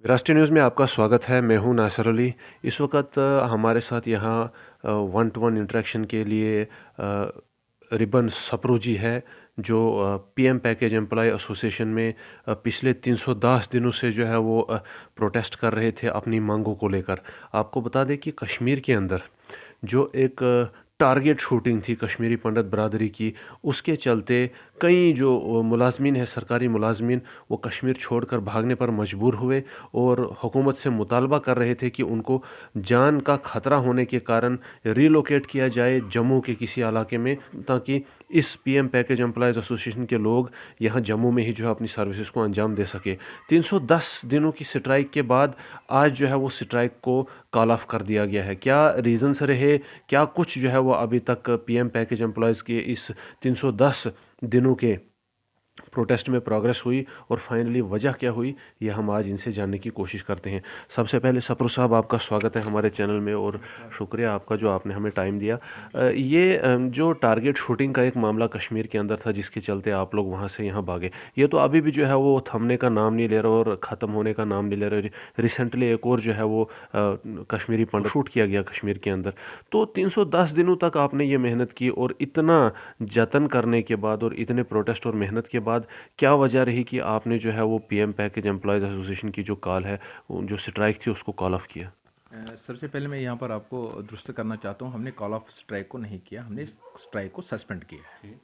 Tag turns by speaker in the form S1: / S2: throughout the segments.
S1: राष्ट्रीय न्यूज़ में आपका स्वागत है। मैं हूं नासिर अली। इस वक्त हमारे साथ यहाँ वन टू वन इंटरेक्शन के लिए रिबन सप्रू जी है, जो पीएम पैकेज एम्प्लॉय एसोसिएशन में पिछले 310 दिनों से जो है वो प्रोटेस्ट कर रहे थे अपनी मांगों को लेकर। आपको बता दें कि कश्मीर के अंदर जो एक टारगेट शूटिंग थी कश्मीरी पंडित बरादरी की, उसके चलते कई जो मुलाजमीन है, सरकारी मुलाजमीन, वो कश्मीर छोड़कर भागने पर मजबूर हुए और हुकूमत से मुतालबा कर रहे थे कि उनको जान का ख़तरा होने के कारण रीलोकेट किया जाए जम्मू के किसी इलाके में, ताकि इस पीएम पैकेज एम्प्लॉयज़ एसोसिएशन के लोग यहाँ जम्मू में ही जो है अपनी सर्विसेज को अंजाम दे सके। 310 दिनों की स्ट्राइक के बाद आज जो है वो स्ट्राइक को कॉल ऑफ कर दिया गया है। क्या रीज़न्स रहे, क्या कुछ जो है वो अभी तक पीएम पैकेज एम्प्लॉयज़ के इस 310 दिनों के प्रोटेस्ट में प्रोग्रेस हुई और फाइनली वजह क्या हुई, ये हम आज इनसे जानने की कोशिश करते हैं। सबसे पहले सप्रू साहब, आपका स्वागत है हमारे चैनल में और शुक्रिया आपका जो आपने हमें टाइम दिया। जो टारगेट शूटिंग का एक मामला कश्मीर के अंदर था जिसके चलते आप लोग वहाँ से यहाँ भागे, ये तो अभी भी जो है वो थमने का नाम नहीं ले रहा और ख़त्म होने का नाम नहीं ले रहा। रिसेंटली एक और जो है वो कश्मीरी पंडित शूट किया गया कश्मीर के अंदर। तो 310 दिनों तक आपने ये मेहनत की और इतना जतन करने के बाद और इतने प्रोटेस्ट और मेहनत के बाद क्या वजह रही कि आपने जो है वो पीएम पैकेज एम्प्लॉयज़ एसोसिएशन की जो कॉल है, जो स्ट्राइक थी, उसको कॉल ऑफ किया?
S2: सबसे पहले मैं यहाँ पर आपको दुरुस्त करना चाहता हूँ। हमने कॉल ऑफ स्ट्राइक को नहीं किया, हमने स्ट्राइक को सस्पेंड किया है।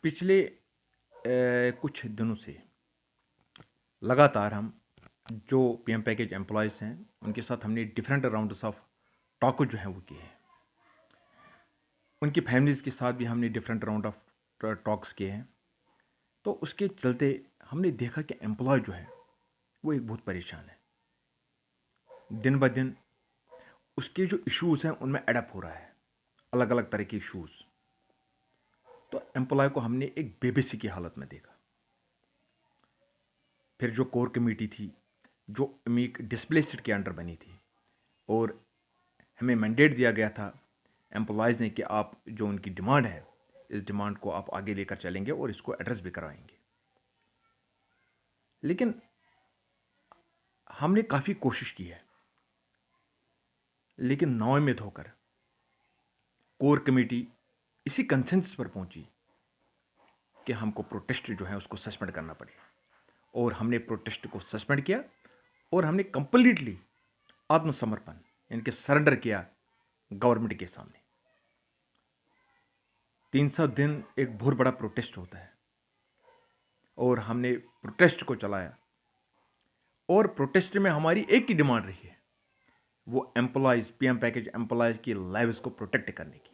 S2: पिछले कुछ दिनों से लगातार हम जो पीएम पैकेज एम्प्लॉयज़ हैं उनके साथ हमने डिफरेंट राउंड्स ऑफ टॉक जो है वो किए हैं। उनकी फैमिलीज़ के साथ भी हमने डिफरेंट राउंड ऑफ टॉक्स किए हैं। तो उसके चलते हमने देखा कि एम्प्लॉय जो है वो एक बहुत परेशान है। दिन ब दिन उसके जो इश्यूज़ हैं उनमें एडअप हो रहा है, अलग अलग तरह के इश्यूज़। तो एम्प्लॉय को हमने एक बेबसी की हालत में देखा। फिर जो कोर कमेटी थी, जो एक डिस्प्लेस्ड के अंडर बनी थी, और हमें मैंडेट दिया गया था एम्प्लॉयज़ ने कि आप जो उनकी डिमांड है, इस डिमांड को आप आगे लेकर चलेंगे और इसको एड्रेस भी करवाएंगे। लेकिन हमने काफ़ी कोशिश की है, लेकिन नाउम्मीद होकर कोर कमेटी इसी कंसेंसस पर पहुंची कि हमको प्रोटेस्ट जो है उसको सस्पेंड करना पड़ेगा। और हमने प्रोटेस्ट को सस्पेंड किया और हमने कंप्लीटली आत्मसमर्पण यानी कि सरेंडर किया गवर्नमेंट के सामने। 300 दिन एक बहुत बड़ा प्रोटेस्ट होता है और हमने प्रोटेस्ट को चलाया। और प्रोटेस्ट में हमारी एक ही डिमांड रही है, वो एम्प्लॉयज़, पीएम पैकेज एम्प्लॉयज़ की लाइव्स को प्रोटेक्ट करने की।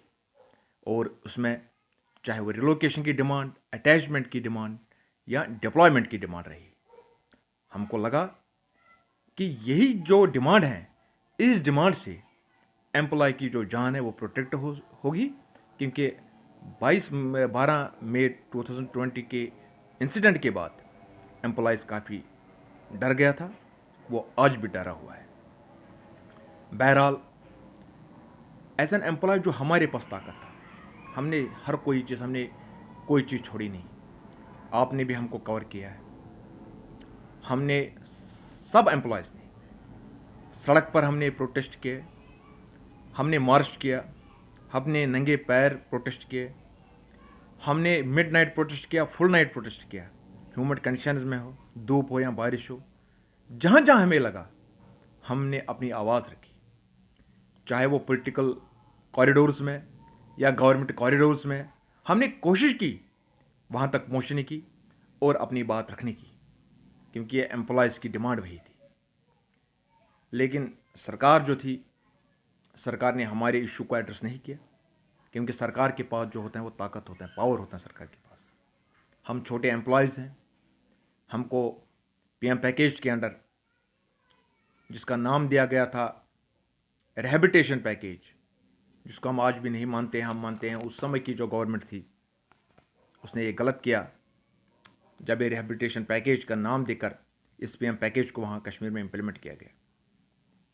S2: और उसमें चाहे वो रिलोकेशन की डिमांड, अटैचमेंट की डिमांड या डिप्लॉयमेंट की डिमांड रही, हमको लगा कि यही जो डिमांड है, इस डिमांड से एम्प्लॉय की जो जान है वो प्रोटेक्ट होगी। क्योंकि 12 मई 2020 के इंसिडेंट के बाद एम्प्लॉयज़ काफ़ी डर गया था, वो आज भी डरा हुआ है। बहरहाल एज एन एम्प्लॉय जो हमारे पास ताकत था, हमने हर कोई चीज़ छोड़ी नहीं। आपने भी हमको कवर किया है। हमने सब एम्प्लॉयज़ ने सड़क पर हमने प्रोटेस्ट किए, हमने मार्च किया, हमने नंगे पैर प्रोटेस्ट किए, हमने मिडनाइट प्रोटेस्ट किया, फुल नाइट प्रोटेस्ट किया। ह्यूमन कंडीशंस में हो, धूप हो या बारिश हो, जहाँ जहाँ हमें लगा हमने अपनी आवाज़ रखी। चाहे वो पॉलिटिकल कॉरिडोर्स में या गवर्नमेंट कॉरिडोर्स में, हमने कोशिश की वहाँ तक पहुँचने की और अपनी बात रखने की, क्योंकि ये एम्प्लॉयज़ की डिमांड वही थी। लेकिन सरकार जो थी, सरकार ने हमारे इशू को एड्रेस नहीं किया, क्योंकि सरकार के पास जो होते हैं वो ताकत होते हैं, पावर होता है सरकार के पास। हम छोटे एम्प्लॉयज़ हैं। हमको पीएम पैकेज के अंडर, जिसका नाम दिया गया था रिहैबिलिटेशन पैकेज, जिसको हम आज भी नहीं मानते हैं, हम मानते हैं उस समय की जो गवर्नमेंट थी उसने ये गलत किया जब ये रिहैबिलिटेशन पैकेज का नाम देकर इस पीएम पैकेज को वहाँ कश्मीर में इम्प्लीमेंट किया गया।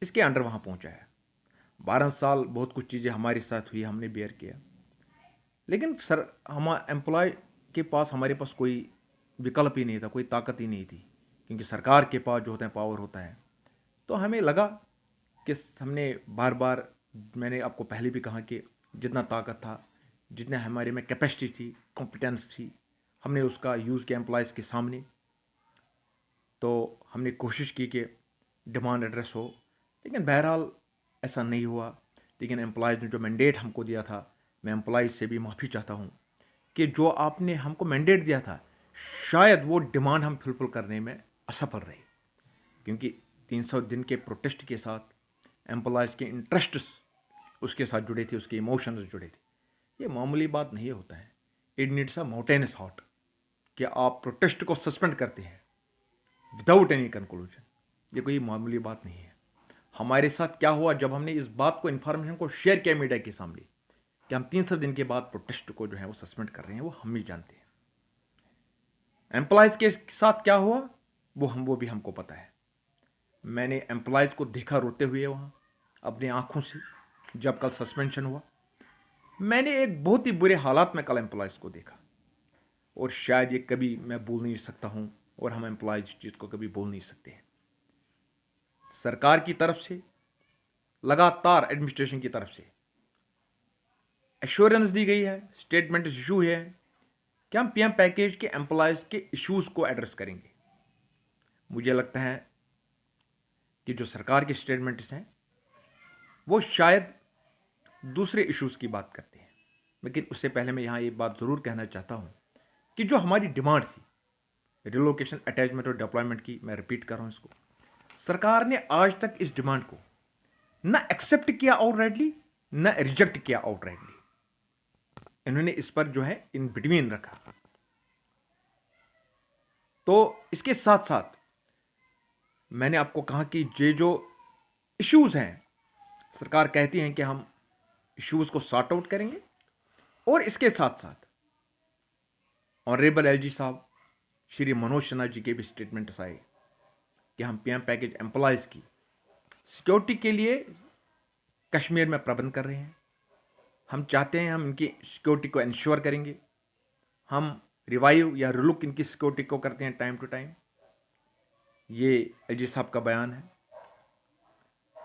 S2: इसके अंडर वहाँ पहुँचा है। 12 साल बहुत कुछ चीज़ें हमारे साथ हुई, हमने बेयर किया। लेकिन सर, हम एम्प्लॉय के पास, हमारे पास कोई विकल्प ही नहीं था, कोई ताकत ही नहीं थी, क्योंकि सरकार के पास जो होते हैं पावर होता है। तो हमें लगा कि हमने बार बार, मैंने आपको पहले भी कहा कि जितना ताकत था, जितना हमारे में कैपेसिटी थी, कॉम्पिटेंस थी, हमने उसका यूज़ किया एम्प्लॉयज़ के सामने। तो हमने कोशिश की कि डिमांड एड्रेस हो, लेकिन बहरहाल ऐसा नहीं हुआ। लेकिन एम्प्लॉयज़ ने जो मैंडेट हमको दिया था, मैं एम्प्लॉयज़ से भी माफ़ी चाहता हूँ कि जो आपने हमको मैंडेट दिया था, शायद वो डिमांड हम फुलफिल करने में असफल रहे, क्योंकि 300 दिन के प्रोटेस्ट के साथ एम्प्लॉयज़ के इंटरेस्ट्स उसके साथ जुड़े थे, उसके इमोशंस जुड़े थे। ये मामूली बात नहीं होता है। It needs a mountainous heart कि आप प्रोटेस्ट को सस्पेंड करते हैं विदाउट एनी कंक्लूजन। ये कोई मामूली बात नहीं है। हमारे साथ क्या हुआ जब हमने इस बात को, इन्फॉर्मेशन को शेयर किया मीडिया के सामने कि हम 300 दिन के बाद प्रोटेस्ट को जो है वो सस्पेंड कर रहे हैं, वो हम ही जानते हैं। एम्प्लॉयज़ के साथ क्या हुआ वो भी हमको पता है। मैंने एम्प्लॉयज़ को देखा रोते हुए वहाँ अपनी आंखों से, जब कल सस्पेंशन हुआ। मैंने एक बहुत ही बुरे हालात में कल एम्प्लॉयज़ को देखा, और शायद ये कभी मैं भूल नहीं सकता हूँ, और हम एम्प्लॉयज़ चीज़ को कभी भूल नहीं सकते हैं। सरकार की तरफ से लगातार, एडमिनिस्ट्रेशन की तरफ से एश्योरेंस दी गई है, स्टेटमेंट इशू है कि हम पीएम पैकेज के एम्प्लॉयज़ के इश्यूज़ को एड्रेस करेंगे। मुझे लगता है कि जो सरकार के स्टेटमेंट्स हैं वो शायद दूसरे इश्यूज़ की बात करते हैं। लेकिन उससे पहले मैं यहाँ एक बात ज़रूर कहना चाहता हूँ कि जो हमारी डिमांड थी रिलोकेशन, अटैचमेंट और डिप्लॉयमेंट की, मैं रिपीट कर रहा हूँ इसको, सरकार ने आज तक इस डिमांड को न एक्सेप्ट किया आउटराइटली, न रिजेक्ट किया आउटराइटली। इन्होंने इस पर जो है इन बिटवीन रखा। तो इसके साथ साथ मैंने आपको कहा कि ये जो इश्यूज़ हैं, सरकार कहती हैं कि हम इश्यूज़ को सॉर्ट आउट करेंगे, और इसके साथ साथ ऑनरेबल एलजी साहब श्री मनोज सिन्हा जी के भी स्टेटमेंट्स आए कि हम पीएम पैकेज एम्प्लॉयज़ की सिक्योरिटी के लिए कश्मीर में प्रबंध कर रहे हैं। हम चाहते हैं, हम इनकी सिक्योरिटी को इंश्योर करेंगे। हम रिवाइव या रिलुक इनकी सिक्योरिटी को करते हैं टाइम टू टाइम। ये एलजी साहब का बयान है।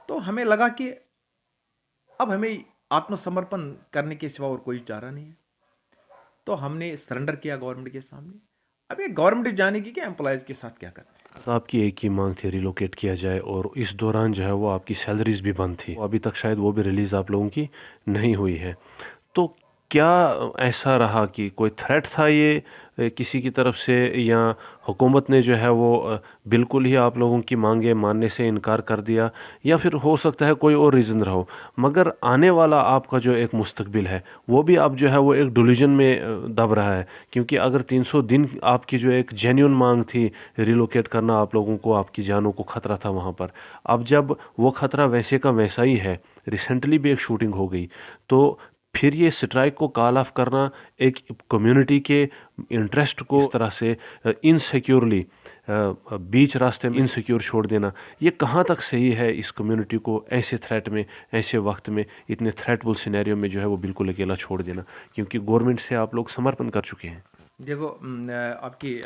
S2: तो हमें लगा कि अब हमें आत्मसमर्पण करने के सिवा और कोई चारा नहीं है। तो हमने सरेंडर किया गवर्नमेंट के सामने। अब ये गवर्नमेंट जानेगी कि एम्प्लॉयज़ के साथ क्या करना है।
S1: तो आपकी एक ही मांग थी रिलोकेट किया जाए, और इस दौरान जो है वो आपकी सैलरीज भी बंद थी। अभी तक शायद वो भी रिलीज़ आप लोगों की नहीं हुई है। तो क्या ऐसा रहा कि कोई थ्रेट था ये किसी की तरफ से, या हुकूमत ने जो है वो बिल्कुल ही आप लोगों की मांगे मानने से इनकार कर दिया, या फिर हो सकता है कोई और रीज़न रहा हो, मगर आने वाला आपका जो एक मुस्तकबिल है वो भी आप जो है वो एक डिल्यूजन में दब रहा है। क्योंकि अगर 300 दिन आपकी जो एक जेन्युइन मांग थी रिलोकेट करना, आप लोगों को आपकी जानों को ख़तरा था वहाँ पर, अब जब वो ख़तरा वैसे का वैसा ही है, रिसेंटली भी एक शूटिंग हो गई, तो फिर ये स्ट्राइक को कॉल ऑफ करना, एक कम्युनिटी के इंटरेस्ट को इस तरह से इनसिक्योरली बीच रास्ते में इनसिक्योर छोड़ देना, ये कहाँ तक सही है इस कम्युनिटी को ऐसे थ्रेट में, ऐसे वक्त में, इतने थ्रेटफुल सिनेरियो में जो है वो बिल्कुल अकेला छोड़ देना, क्योंकि गवर्नमेंट से आप लोग समर्पण कर चुके हैं।
S2: देखो, आपकी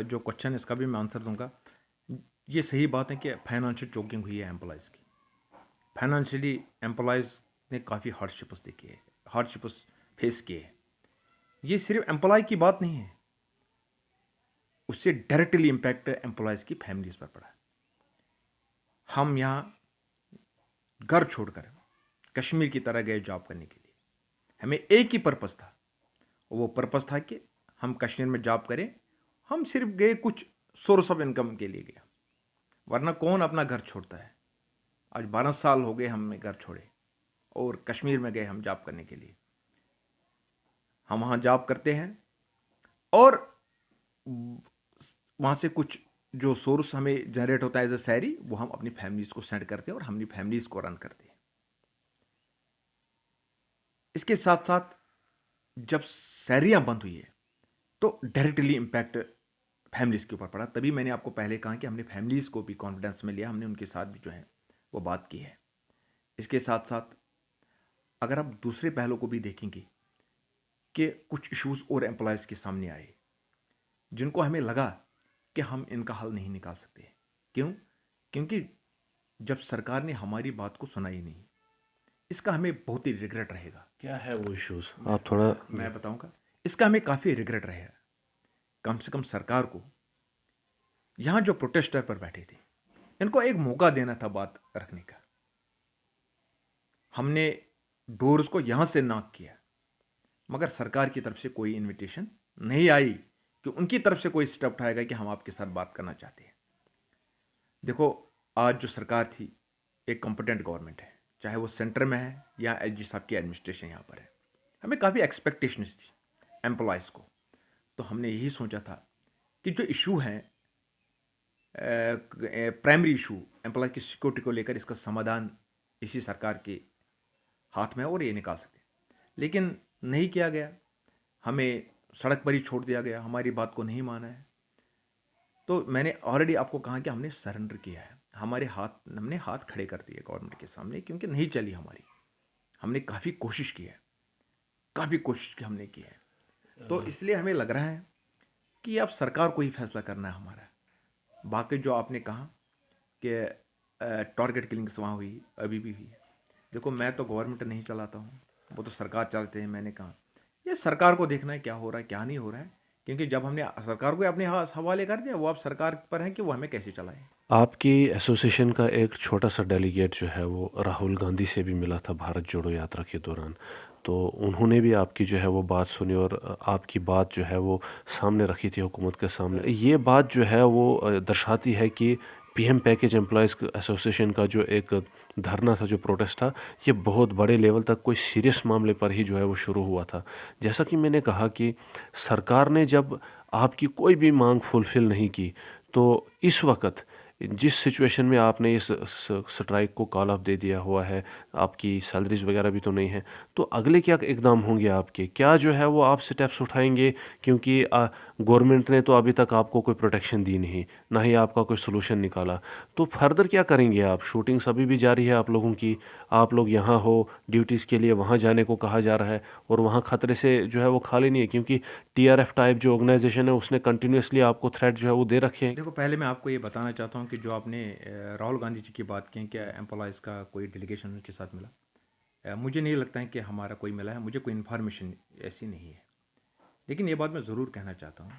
S2: जो क्वेश्चन, इसका भी मैं आंसर दूंगा। ये सही बात है कि फाइनेंशियल चोकिंग हुई है एम्प्लॉयज़ की। फाइनेंशियली एम्प्लॉयज़ ने काफ़ी हार्डशिप्स देखी है, हार्डशिप्स फेस किए हैं। ये सिर्फ एम्प्लॉय की बात नहीं है, उससे डायरेक्टली इम्पैक्ट एम्प्लॉयज़ की फैमिलीज पर पड़ा है। हम यहाँ घर छोड़कर कश्मीर की तरह गए जॉब करने के लिए। हमें एक ही पर्पज़ था, वो पर्पज़ था कि हम कश्मीर में जॉब करें। हम सिर्फ गए कुछ सोर्स ऑफ इनकम के लिए गया, वरना कौन अपना घर छोड़ता है। आज 12 साल हो गए हमने घर छोड़े, और कश्मीर में गए हम जॉब करने के लिए। हम वहाँ जॉब करते हैं, और वहाँ से कुछ जो सोर्स हमें जनरेट होता है एज ए सैलरी, वो हम अपनी फैमिलीज को सेंड करते हैं और हम अपनी फैमिलीज को रन करते हैं। इसके साथ साथ जब सैलरियाँ बंद हुई है तो डायरेक्टली इम्पैक्ट फैमिलीज़ के ऊपर पड़ा। तभी मैंने आपको पहले कहा कि हमने फैमिलीज़ को भी कॉन्फिडेंस में लिया, हमने उनके साथ भी जो है वो बात की है। इसके साथ साथ अगर आप दूसरे पहलू को भी देखेंगे कि कुछ इश्यूज़ और एम्प्लॉयज़ के सामने आए, जिनको हमें लगा कि हम इनका हल नहीं निकाल सकते। क्यों? क्योंकि जब सरकार ने हमारी बात को सुना ही नहीं, इसका हमें बहुत ही रिग्रेट रहेगा।
S1: क्या है वो इश्यूज आप थोड़ा
S2: मैं बताऊंगा, इसका हमें काफ़ी रिग्रेट रहेगा। कम से कम सरकार को यहाँ जो प्रोटेस्टर पर बैठे थे, इनको एक मौका देना था बात रखने का। हमने डोर्स को यहाँ से नॉक किया, मगर सरकार की तरफ से कोई इनविटेशन नहीं आई कि उनकी तरफ से कोई स्टेप उठाएगा कि हम आपके साथ बात करना चाहते हैं। देखो, आज जो सरकार थी, एक कॉम्पिटेंट गवर्नमेंट है, चाहे वो सेंटर में है या एलजी साहब की एडमिनिस्ट्रेशन यहाँ पर है। हमें काफ़ी एक्सपेक्टेशंस थी एम्प्लॉयज़ को, तो हमने यही सोचा था कि जो इशू है, प्राइमरी इशू एम्प्लॉय की सिक्योरिटी को लेकर, इसका समाधान इसी सरकार के हाथ में है और ये निकाल सकते हैं। लेकिन नहीं किया गया, हमें सड़क पर ही छोड़ दिया गया, हमारी बात को नहीं माना है। तो मैंने ऑलरेडी आपको कहा कि हमने सरेंडर किया है, हमने हाथ खड़े कर दिए गवर्नमेंट के सामने, क्योंकि नहीं चली हमारी। हमने काफ़ी कोशिश की है, काफ़ी कोशिश की हमने की है। तो इसलिए हमें लग रहा है कि अब सरकार को ही फैसला करना है हमारा। बाकी जो आपने कहा कि टारगेट किलिंग्स वहाँ हुई, अभी भी हुई है। देखो, मैं तो गवर्नमेंट नहीं चलाता हूँ, वो तो सरकार चलाते हैं। मैंने कहा ये सरकार को देखना है क्या हो रहा है क्या नहीं हो रहा है, क्योंकि जब हमने सरकार को अपने हवाले कर दिया, वो अब सरकार पर है कि वो हमें कैसे चलाए।
S1: आपकी एसोसिएशन का एक छोटा सा डेलीगेट जो है वो राहुल गांधी से भी मिला था भारत जोड़ो यात्रा के दौरान, तो उन्होंने भी आपकी जो है वो बात सुनी और आपकी बात जो है वो सामने रखी थी हुकूमत के सामने। ये बात जो है वो दर्शाती है कि पीएम पैकेज एम्प्लॉयज़ एसोसिएशन का जो एक धरना था, जो प्रोटेस्ट था, ये बहुत बड़े लेवल तक कोई सीरियस मामले पर ही जो है वो शुरू हुआ था। जैसा कि मैंने कहा कि सरकार ने जब आपकी कोई भी मांग फुलफ़िल नहीं की, तो इस वक़्त जिस सिचुएशन में आपने इस स्ट्राइक को कॉल ऑफ दे दिया हुआ है, आपकी सैलरीज वगैरह भी तो नहीं है, तो अगले क्या इकदाम होंगे आपके? क्या जो है वो आप स्टेप्स उठाएंगे? क्योंकि गवर्नमेंट ने तो अभी तक आपको कोई प्रोटेक्शन दी नहीं, ना ही आपका कोई सोल्यूशन निकाला, तो फर्दर क्या करेंगे आप? शूटिंग्स अभी भी जारी है आप लोगों की, आप लोग यहाँ हो ड्यूटीज़ के लिए, वहाँ जाने को कहा जा रहा है और वहाँ खतरे से जो है वो खाली नहीं है, क्योंकि टीआरएफ टाइप जो ऑर्गेनाइजेशन है उसने कंटिन्यूसली आपको थ्रेट जो है वो दे रखे हैं।
S2: देखो, पहले मैं आपको ये बताना चाहता हूँ कि जो आपने राहुल गांधी जी की बात की कि एम्प्लॉयज़ का कोई डेलीगेशन उनके साथ मिला, मुझे नहीं लगता है कि हमारा कोई मिला है, मुझे कोई इन्फॉर्मेशन ऐसी नहीं है। लेकिन ये बात मैं ज़रूर कहना चाहता हूँ।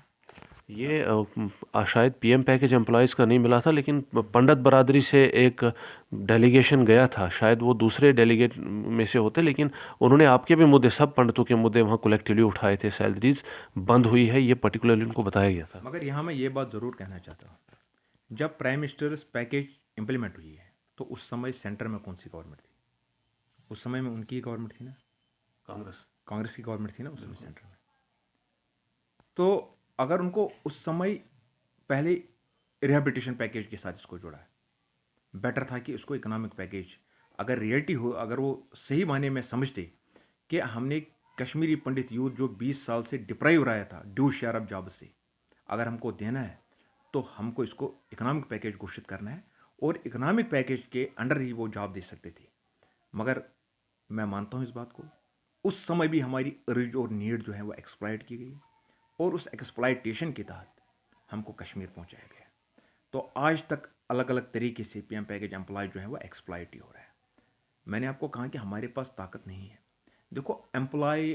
S1: ये शायद पीएम पैकेज एम्प्लॉयज़ का नहीं मिला था, लेकिन पंडित बरादरी से एक डेलीगेशन गया था, शायद वो दूसरे डेलीगेट में से होते, लेकिन उन्होंने आपके भी मुद्दे, सब पंडितों के मुद्दे वहाँ कलेक्टिवली उठाए थे। सैलरीज बंद हुई है, ये पर्टिकुलरली उनको बताया गया था।
S2: मगर यहाँ मैं ये बात ज़रूर कहना चाहता हूँ, जब प्राइम मिनिस्टर्स पैकेज इम्प्लीमेंट हुई है, तो उस समय सेंटर में कौन सी गवर्नमेंट थी? उस समय में उनकी गवर्नमेंट थी ना, कांग्रेस की गवर्नमेंट थी ना उस समय सेंटर में। तो अगर उनको उस समय पहले रिहेबिलिटेशन पैकेज के साथ इसको जोड़ा है, बेटर था कि उसको इकोनॉमिक पैकेज, अगर रियलिटी हो, अगर वो सही मायने में समझते कि हमने कश्मीरी पंडित यूथ जो 20 साल से डिप्राइव रहा था ड्यू शेयर ऑफ जॉब से, अगर हमको देना है तो हमको इसको इकोनॉमिक पैकेज घोषित करना है और इकोनॉमिक पैकेज के अंडर ही वो जॉब दे सकते थे। मगर मैं मानता हूँ इस बात को, उस समय भी हमारी अर्ज और नीड जो है वो एक्सप्लॉइट की गई और उस एक्सप्लॉइटेशन के तहत हमको कश्मीर पहुंचाया गया। तो आज तक अलग अलग तरीके से पीएम पैकेज एम्प्लॉय जो है वो एक्सप्लॉइट ही हो रहा है। मैंने आपको कहा कि हमारे पास ताकत नहीं है। देखो, एम्प्लॉय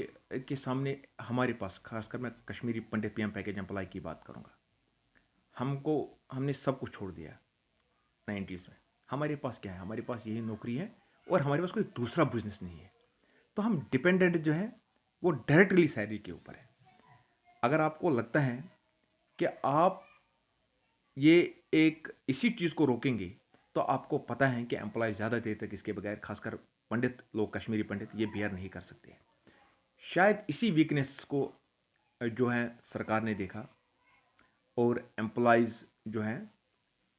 S2: के सामने हमारे पास, खासकर मैं कश्मीरी पंडित पीएम पैकेज एम्प्लॉय की बात करूँगा, हमने सब कुछ छोड़ दिया 90s में। हमारे पास क्या है? हमारे पास यही नौकरी है और हमारे पास कोई दूसरा बिजनेस नहीं है। तो हम डिपेंडेंट जो है वो डायरेक्टली सैलरी के ऊपर है। अगर आपको लगता है कि आप ये एक इसी चीज़ को रोकेंगे, तो आपको पता है कि एम्प्लॉय ज़्यादा देर तक इसके बगैर, खासकर पंडित लोग, कश्मीरी पंडित, ये बियर नहीं कर सकते। शायद इसी वीकनेस को जो है सरकार ने देखा और एम्प्लॉयज़ जो हैं,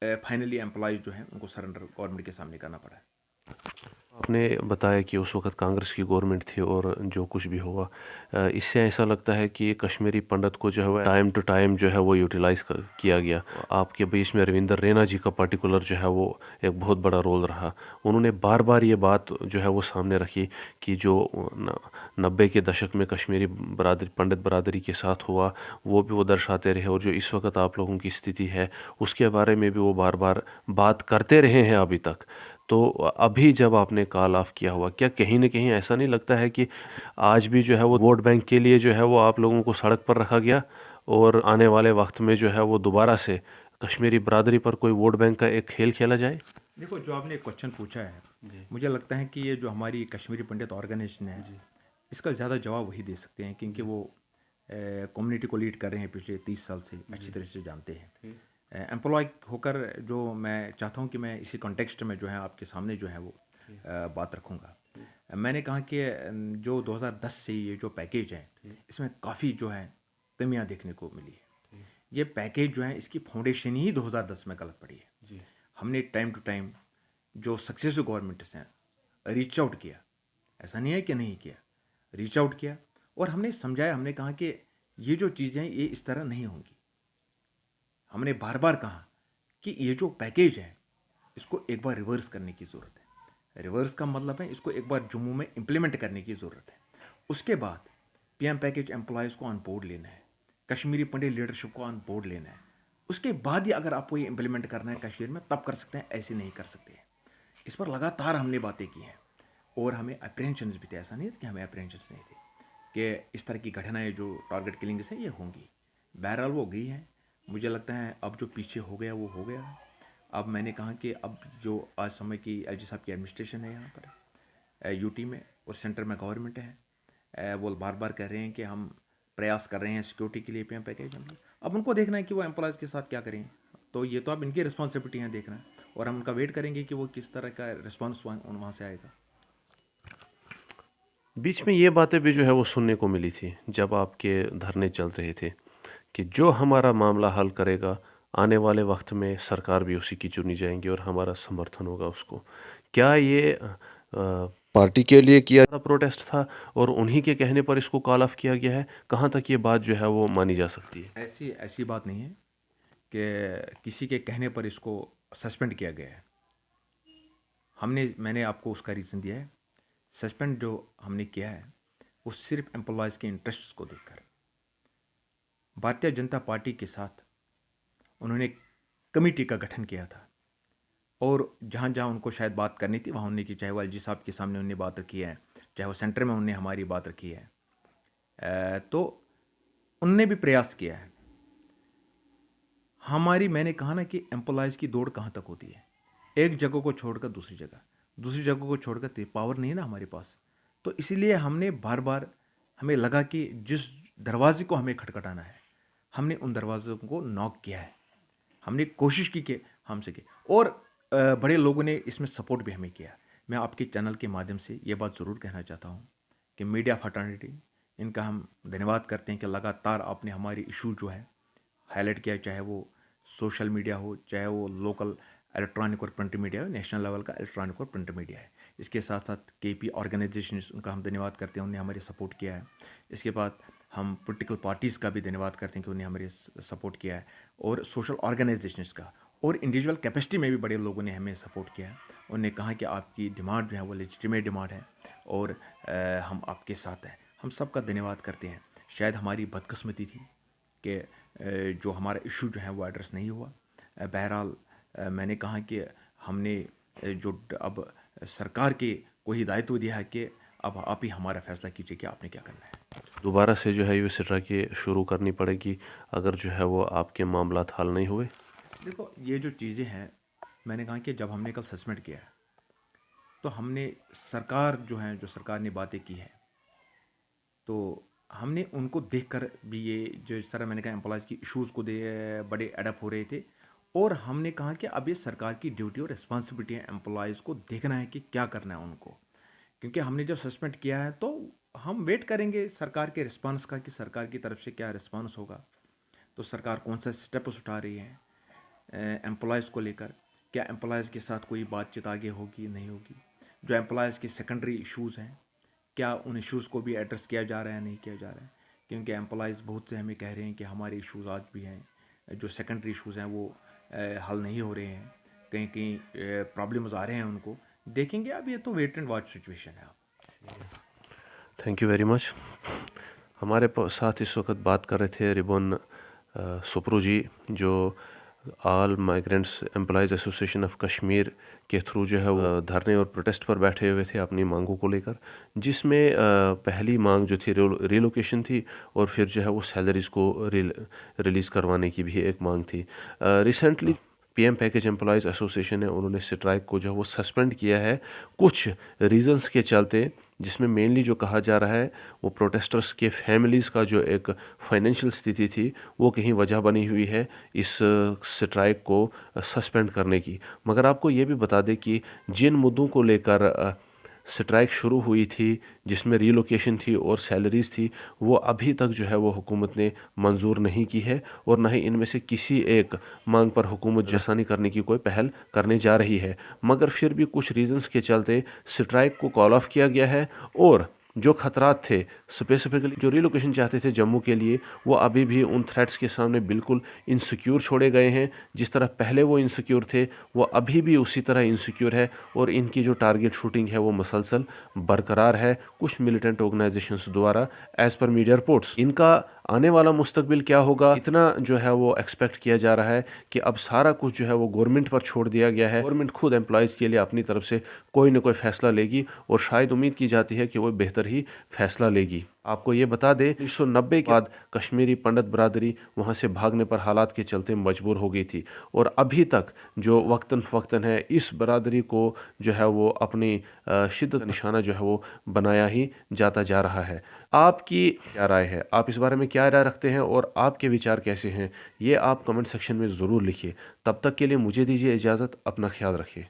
S2: फाइनली एम्प्लॉयज़ जो हैं उनको सरेंडर गवर्नमेंट के सामने करना पड़ा है।
S1: आपने बताया कि उस वक़्त कांग्रेस की गवर्नमेंट थी और जो कुछ भी हुआ इससे ऐसा लगता है कि कश्मीरी पंडित को जो है टाइम टू टाइम जो है वो यूटिलाइज़ किया गया। आपके बीच में रविंदर रैना जी का पर्टिकुलर जो है वो एक बहुत बड़ा रोल रहा। उन्होंने बार-बार ये बात जो है वो सामने रखी कि जो 90 के दशक में कश्मीरी बरादरी पंडित बरादरी के साथ हुआ वो भी वो दर्शाते रहे और जो इस वक़्त आप लोगों की स्थिति है उसके बारे में भी वो बार-बार बात करते रहे हैं अभी तक। तो अभी जब आपने कॉल ऑफ किया हुआ, क्या कहीं न कहीं ऐसा नहीं लगता है कि आज भी जो है वो वोट बैंक के लिए जो है वो आप लोगों को सड़क पर रखा गया और आने वाले वक़्त में जो है वो दोबारा से कश्मीरी बरादरी पर कोई वोट बैंक का एक खेल खेला जाए?
S2: देखो, जो आपने क्वेश्चन पूछा है, मुझे लगता है कि ये जो हमारी कश्मीरी पंडित ऑर्गेनाइजेशन है, इसका ज़्यादा जवाब वही दे सकते हैं, क्योंकि वो कम्युनिटी को लीड कर रहे हैं पिछले 30 साल से, अच्छी तरह से जानते हैं। एम्प्लॉय होकर जो मैं चाहता हूँ कि मैं इसी कॉन्टेक्स्ट में जो है आपके सामने जो है वो बात रखूँगा। मैंने कहा कि जो 2010 से ये जो पैकेज है, इसमें काफ़ी जो है कमियां देखने को मिली है। ये पैकेज जो है, इसकी फाउंडेशन ही 2010 में गलत पड़ी है। हमने टाइम टू टाइम जो सक्सेसिव गवर्नमेंट्स हैं रीच आउट किया, ऐसा नहीं है कि नहीं किया, रीच आउट किया और हमने समझाया। हमने कहा कि ये जो चीज़ें हैं ये इस तरह नहीं होंगी। हमने बार बार कहा कि ये जो पैकेज है इसको एक बार रिवर्स करने की ज़रूरत है। रिवर्स का मतलब है इसको एक बार जम्मू में इम्प्लीमेंट करने की ज़रूरत है। उसके बाद पीएम पैकेज एम्प्लॉयज़ को ऑन बोर्ड लेना है, कश्मीरी पंडित लीडरशिप को ऑन बोर्ड लेना है। उसके बाद ही अगर आपको ये इम्प्लीमेंट करना है कश्मीर में, तब कर सकते हैं, ऐसे नहीं कर सकते हैं। इस पर लगातार हमने बातें की हैं और हमें अप्रेंशंस भी थे। ऐसा नहीं था कि हमें अप्रेंशंस नहीं थे कि इस तरह की घटनाएं जो टारगेट किलिंग्स हैं ये होंगी। बहरहाल वो गई हैं। मुझे लगता है अब जो पीछे हो गया वो हो गया। अब मैंने कहा कि अब जो आज समय की एलजी साहब की एडमिनिस्ट्रेशन है यहाँ पर यूटी में और सेंटर में गवर्नमेंट है, वो बार बार कह रहे हैं कि हम प्रयास कर रहे हैं सिक्योरिटी के लिए पीएम पैकेज। अब उनको देखना है कि वो एम्प्लॉयज़ के साथ क्या करें। तो ये तो अब इनकी रिस्पॉन्सिबिलिटी है देखना, और हम उनका वेट करेंगे कि वो किस तरह का रिस्पॉन्स वहाँ से आएगा।
S1: बीच में ये बातें भी जो है वो सुनने को मिली थी जब आपके धरने चल रहे थे कि जो हमारा मामला हल करेगा आने वाले वक्त में सरकार भी उसी की चुनी जाएंगी और हमारा समर्थन होगा उसको। क्या ये पार्टी के लिए किया जा प्रोटेस्ट था और उन्हीं के कहने पर इसको कॉल ऑफ किया गया है? कहाँ तक ये बात जो है वो मानी जा सकती है?
S2: ऐसी ऐसी बात नहीं है कि किसी के कहने पर इसको सस्पेंड किया गया है। मैंने आपको उसका रीज़न दिया है। सस्पेंड जो हमने किया है वो सिर्फ एम्प्लॉयज़ के इंटरेस्ट्स को देखकर। भारतीय जनता पार्टी के साथ उन्होंने कमेटी का गठन किया था और जहाँ जहाँ उनको शायद बात करनी थी वहाँ उन्होंने की, चाहे वो एलजी साहब के सामने उन्होंने बात रखी है, चाहे वो सेंटर में उन्होंने हमारी बात रखी है। तो उनने भी प्रयास किया है। मैंने कहा ना कि एम्प्लॉयज़ की दौड़ कहाँ तक होती है, एक जगह को छोड़कर दूसरी जगह को छोड़कर पावर नहीं है ना हमारे पास। तो इसीलिए हमने बार बार, हमें लगा कि जिस दरवाजे को हमें खटखटाना है हमने उन दरवाज़ों को नॉक किया है। हमने कोशिश की कि हमसे की, और बड़े लोगों ने इसमें सपोर्ट भी हमें किया। मैं आपके चैनल के माध्यम से ये बात ज़रूर कहना चाहता हूँ कि मीडिया फर्टर्निटी, इनका हम धन्यवाद करते हैं कि लगातार आपने हमारी इशू जो है हाईलाइट किया, चाहे वो सोशल मीडिया हो, चाहे वो लोकल इलेक्ट्रॉनिक और प्रिंट मीडिया हो, नेशनल लेवल का इलेक्ट्रॉनिक और प्रिंट मीडिया है। इसके साथ साथ केपी ऑर्गेनाइजेशन, उनका हम धन्यवाद करते हैं, उन्होंने हमारे सपोर्ट किया है। इसके बाद हम पॉलिटिकल पार्टीज़ का भी धन्यवाद करते हैं कि उन्हें हमारे सपोर्ट किया है, और सोशल ऑर्गेनाइजेशंस का, और इंडिविजुअल कैपेसिटी में भी बड़े लोगों ने हमें सपोर्ट किया है। उन्होंने कहा कि आपकी डिमांड जो है वो लेजिटिमेट डिमांड है और हम आपके साथ हैं। हम सबका धन्यवाद करते हैं। शायद हमारी बदकिस्मती थी कि जो हमारा इशू जो है वो एड्रेस नहीं हुआ। बहरहाल मैंने कहा कि हमने जो अब सरकार के को हिदायत दिया है कि अब आप ही हमारा फैसला कीजिए कि आपने क्या करना है।
S1: दोबारा से जो है ये सिरा की शुरू करनी पड़ेगी अगर जो है वो आपके मामलात हल नहीं हुए?
S2: देखो, ये जो चीज़ें हैं, मैंने कहा कि जब हमने कल सस्पेंड किया है तो हमने सरकार जो है, जो सरकार ने बातें की हैं, तो हमने उनको देखकर भी, ये जो इस तरह मैंने कहा एम्प्लॉयज़ की इश्यूज़ को दे बड़े एडप हो रहे थे, और हमने कहा कि अब ये सरकार की ड्यूटी और रिस्पॉन्सिबिलिटी है एम्प्लॉयज़ को देखना है कि क्या करना है उनको। क्योंकि हमने जब सस्पेंड किया है तो हम वेट करेंगे सरकार के रिस्पांस का कि सरकार की तरफ से क्या रिस्पांस होगा। तो सरकार कौन सा स्टेप्स उठा रही है एम्प्लॉयज़ को लेकर, क्या एम्प्लॉयज़ के साथ कोई बातचीत आगे होगी नहीं होगी। जो एम्प्लॉयज़ के सेकेंडरी इश्यूज़ हैं, क्या उन इश्यूज़ को भी एड्रेस किया जा रहा है, नहीं किया जा रहा है। क्योंकि एम्प्लॉयज़ बहुत से हमें कह रहे हैं कि हमारे इश्यूज़ आज भी हैं, जो सेकेंडरी इश्यूज़ हैं वो हल नहीं हो रहे हैं, कहीं कहीं प्रॉब्लम्स आ रहे हैं उनको। देखेंगे अब, ये तो वेट एंड वॉच सिचुएशन है। अब
S1: थैंक यू वेरी मच। हमारे साथ इस वक्त बात कर रहे थे रिबन सुप्रू जी, जो all migrants employees association of Kashmir के थ्रू जो है वो धरने और प्रोटेस्ट पर बैठे हुए थे अपनी मांगों को लेकर, जिसमें पहली मांग जो थी रिलोकेशन थी, और फिर जो है वो सैलरीज़ को रिलीज़ करवाने की भी एक मांग थी। Recently PM package employees association है, उन्होंने स्ट्राइक को जो है वो सस्पेंड किया है कुछ रीजंस के चलते, जिसमें मेनली जो कहा जा रहा है वो प्रोटेस्टर्स के फैमिलीज़ का जो एक फाइनेंशियल स्थिति थी वो कहीं वजह बनी हुई है इस स्ट्राइक को सस्पेंड करने की। मगर आपको ये भी बता दें कि जिन मुद्दों को लेकर स्ट्राइक शुरू हुई थी, जिसमें रीलोकेशन थी और सैलरीज़ थी, वो अभी तक जो है वो हुकूमत ने मंजूर नहीं की है, और ना ही इनमें से किसी एक मांग पर हुकूमत जसानी करने की कोई पहल करने जा रही है। मगर फिर भी कुछ रीजंस के चलते स्ट्राइक को कॉल ऑफ किया गया है, और जो खतरात थे स्पेसिफिकली जो रिलोकेशन चाहते थे जम्मू के लिए, वो अभी भी उन थ्रेट्स के सामने बिल्कुल इनसिक्योर छोड़े गए हैं। जिस तरह पहले वो इनसिक्योर थे, वो अभी भी उसी तरह इनसिक्योर है, और इनकी जो टारगेट शूटिंग है वो मुसलसल बरकरार है कुछ मिलिटेंट ऑर्गेनाइजेशंस द्वारा, एज पर मीडिया रिपोर्ट्स। इनका आने वाला मुस्तकबिल क्या होगा, इतना जो है वो एक्सपेक्ट किया जा रहा है कि अब सारा कुछ जो है वो गवर्नमेंट पर छोड़ दिया गया है। गवर्नमेंट खुद एम्प्लॉयज़ के लिए अपनी तरफ से कोई ना कोई फैसला लेगी, और शायद उम्मीद की जाती है कि वो बेहतर ही फैसला लेगी। आपको ये बता दें, 1990 के बाद कश्मीरी पंडित बरादरी वहाँ से भागने पर हालात के चलते मजबूर हो गई थी, और अभी तक जो वक्तन फ़वक्तन है इस बरादरी को जो है वो अपनी शिद्दत निशाना जो है वो बनाया ही जाता जा रहा है। आपकी क्या राय है, आप इस बारे में क्या राय रखते हैं, और आपके विचार कैसे हैं, ये आप कमेंट सेक्शन में ज़रूर लिखिए। तब तक के लिए मुझे दीजिए इजाज़त, अपना ख्याल रखिए।